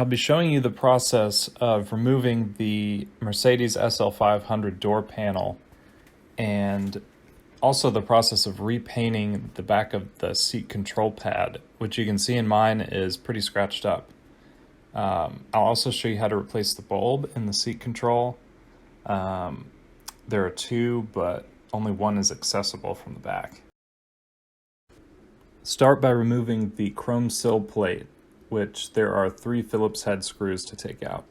I'll be showing you the process of removing the Mercedes SL500 door panel and also the process of repainting the back of the seat control pad, which you can see in mine is pretty scratched up. I'll also show you how to replace the bulb in the seat control. There are two, but only one is accessible from the back. Start by removing the chrome sill plate, which there are 3 Phillips head screws to take out.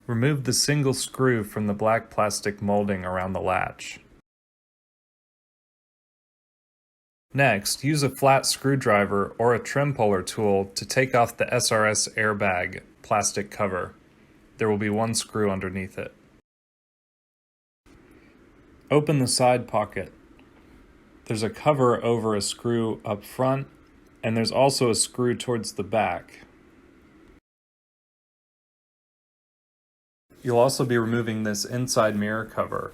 Remove the single screw from the black plastic molding around the latch. Next, use a flat screwdriver or a trim puller tool to take off the SRS airbag plastic cover. There will be 1 screw underneath it. Open the side pocket. There's a cover over a screw up front, and there's also a screw towards the back. You'll also be removing this inside mirror cover.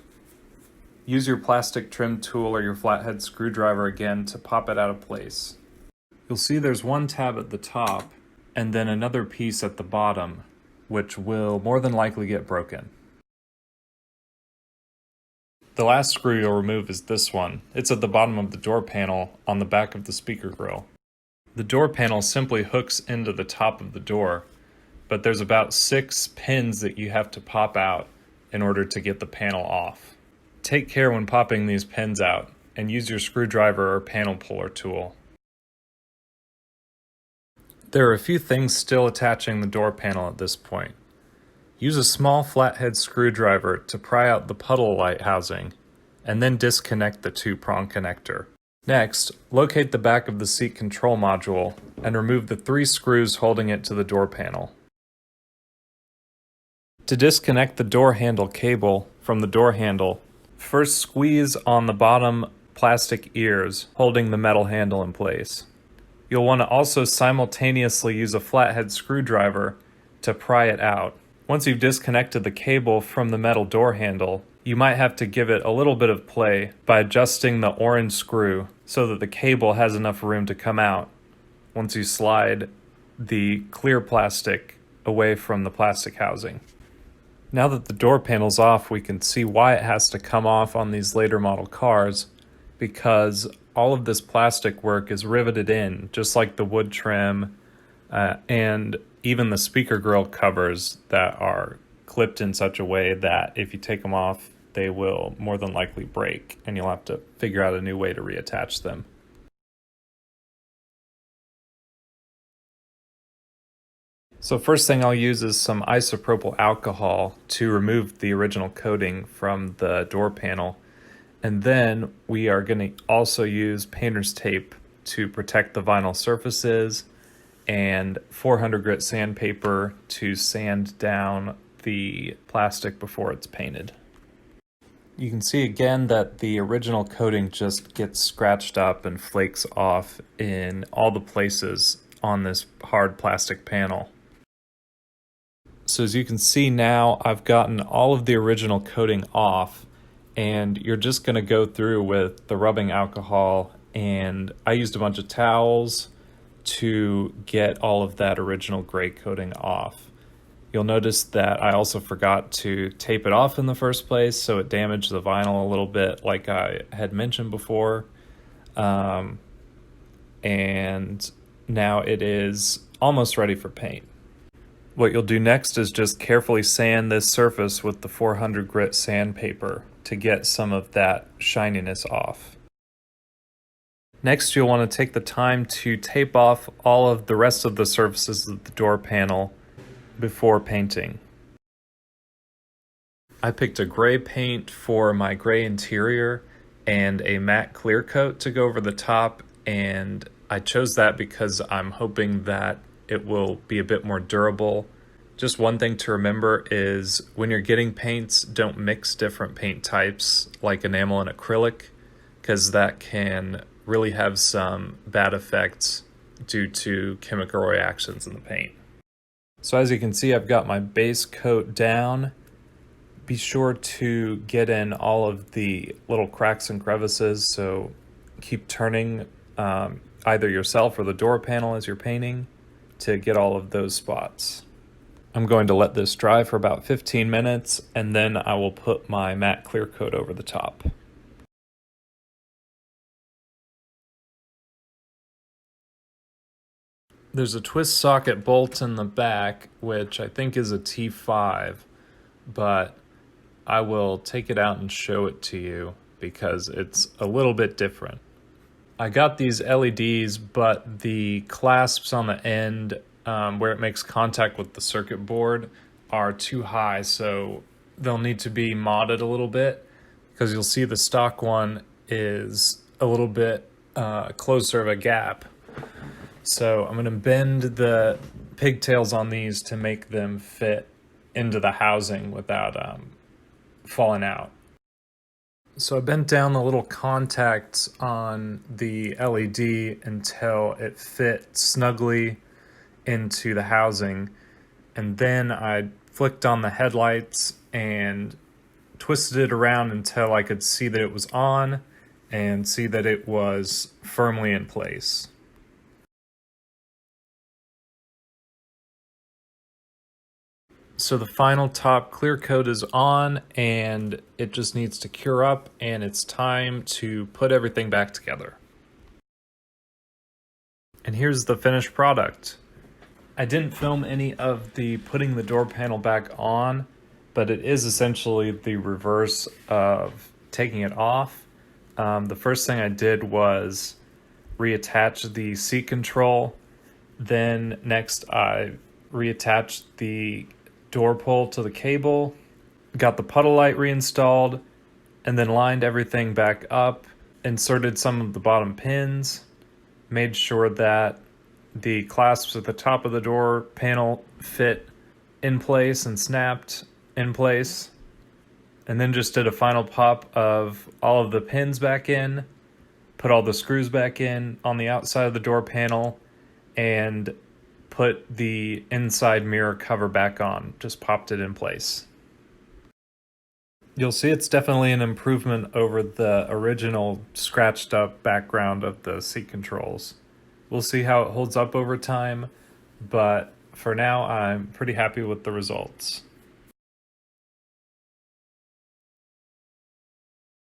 Use your plastic trim tool or your flathead screwdriver again to pop it out of place. You'll see there's 1 tab at the top and then another piece at the bottom, which will more than likely get broken. The last screw you'll remove is this one. It's at the bottom of the door panel on the back of the speaker grill. The door panel simply hooks into the top of the door, but there's about 6 pins that you have to pop out in order to get the panel off. Take care when popping these pins out and use your screwdriver or panel puller tool. There are a few things still attaching the door panel at this point. Use a small flathead screwdriver to pry out the puddle light housing, and then disconnect the 2-prong connector. Next, locate the back of the seat control module and remove the 3 screws holding it to the door panel. To disconnect the door handle cable from the door handle, first squeeze on the bottom plastic ears holding the metal handle in place. You'll want to also simultaneously use a flathead screwdriver to pry it out. Once you've disconnected the cable from the metal door handle, you might have to give it a little bit of play by adjusting the orange screw so that the cable has enough room to come out once you slide the clear plastic away from the plastic housing. Now that the door panel's off, we can see why it has to come off on these later model cars, because all of this plastic work is riveted in, just like the wood trim and even the speaker grill covers that are clipped in such a way that if you take them off, they will more than likely break, and you'll have to figure out a new way to reattach them. So first thing I'll use is some isopropyl alcohol to remove the original coating from the door panel. And then we are going to also use painter's tape to protect the vinyl surfaces and 400 grit sandpaper to sand down the plastic before it's painted. You can see again that the original coating just gets scratched up and flakes off in all the places on this hard plastic panel. So as you can see now, I've gotten all of the original coating off, and you're just going to go through with the rubbing alcohol, and I used a bunch of towels to get all of that original gray coating off. You'll notice that I also forgot to tape it off in the first place, so it damaged the vinyl a little bit like I had mentioned before. And now it is almost ready for paint. What you'll do next is just carefully sand this surface with the 400 grit sandpaper to get some of that shininess off. Next, you'll want to take the time to tape off all of the rest of the surfaces of the door panel before painting. I picked a gray paint for my gray interior and a matte clear coat to go over the top, and I chose that because I'm hoping that it will be a bit more durable. Just one thing to remember is when you're getting paints, don't mix different paint types like enamel and acrylic, because that can really have some bad effects due to chemical reactions in the paint. So as you can see, I've got my base coat down. Be sure to get in all of the little cracks and crevices so keep turning either yourself or the door panel as you're painting to get all of those spots. I'm going to let this dry for about 15 minutes, and then I will put my matte clear coat over the top. There's a twist socket bolt in the back, which I think is a T5, but I will take it out and show it to you because it's a little bit different. I got these LEDs, but the clasps on the end where it makes contact with the circuit board are too high, so they'll need to be modded a little bit because you'll see the stock one is a little bit closer of a gap. So I'm going to bend the pigtails on these to make them fit into the housing without falling out. So I bent down the little contacts on the LED until it fit snugly into the housing, and then I flicked on the headlights and twisted it around until I could see that it was on and see that it was firmly in place. So the final top clear coat is on, and it just needs to cure up, and it's time to put everything back together. And here's the finished product. I didn't film any of the putting the door panel back on, but it is essentially the reverse of taking it off. The first thing I did was reattach the seat control. Then next I reattached the door pull to the cable, got the puddle light reinstalled, and then lined everything back up, inserted some of the bottom pins, made sure that the clasps at the top of the door panel fit in place and snapped in place, and then just did a final pop of all of the pins back in, put all the screws back in on the outside of the door panel, and put the inside mirror cover back on, just popped it in place. You'll see it's definitely an improvement over the original scratched up background of the seat controls. We'll see how it holds up over time, but for now I'm pretty happy with the results.